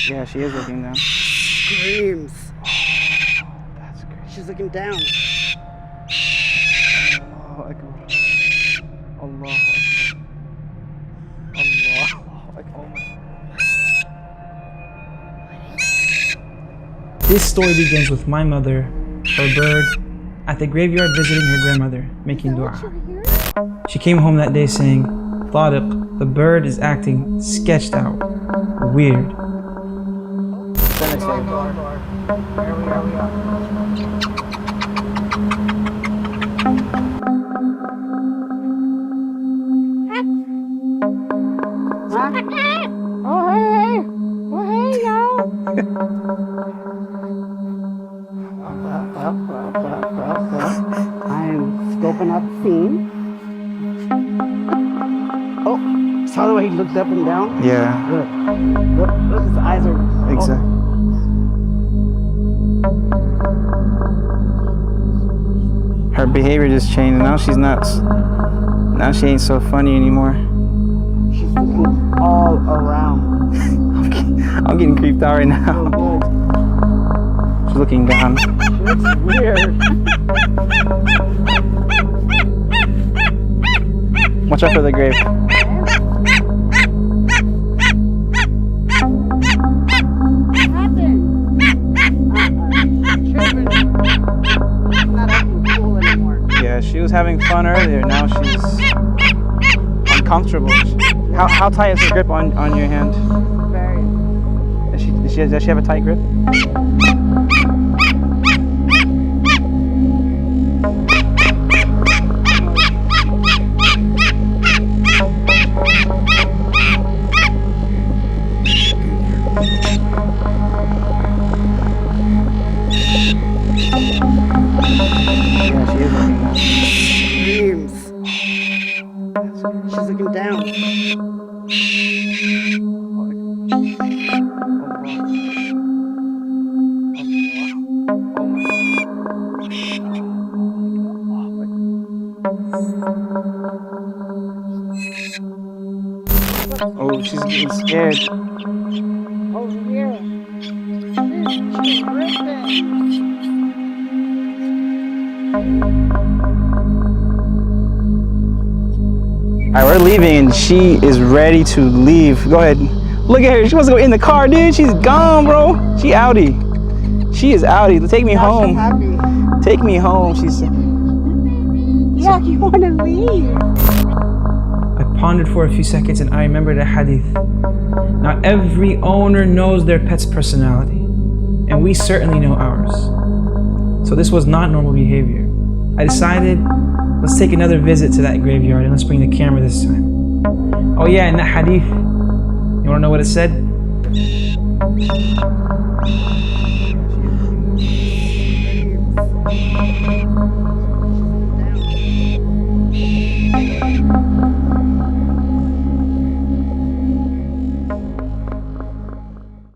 Yeah, she is looking down. Screams. Oh, that's crazy. She's looking down. Allahu Akbar. Allahu Akbar. Allahu Akbar. This story begins with my mother, her bird, at the graveyard visiting her grandmother, making dua. She came home that day saying, Tariq, the bird is acting sketched out, weird. Here we are. Oh, hey, y'all. I'm scoping out the scene. Oh, saw the way he looked up and down? Yeah. Good. Look, his eyes are... Exactly. Her behavior just changed. Now she's nuts. Now she ain't so funny anymore. She's looking all around. I'm getting creeped out right now. So good. She's looking down. She looks weird. Watch out for the grave. Yeah, she was having fun earlier. Now she's uncomfortable. How tight is her grip on your hand? Very. Does she have a tight grip? Yeah, she is looking down. Screams. She's looking down. Oh, she's getting scared. Oh, yeah. She's ripping. Alright, we're leaving and she is ready to leave. Go ahead. Look at her. She wants to go in the car, dude. She's gone, bro. She outie. She is outie. Take me home. She's happy. Take me home. She's. Yeah, you want to leave. I pondered for a few seconds and I remembered a hadith. Not every owner knows their pet's personality, and we certainly know ours. So this was not normal behavior. I decided, let's take another visit to that graveyard and let's bring the camera this time. Oh yeah, and that hadith, you wanna know what it said?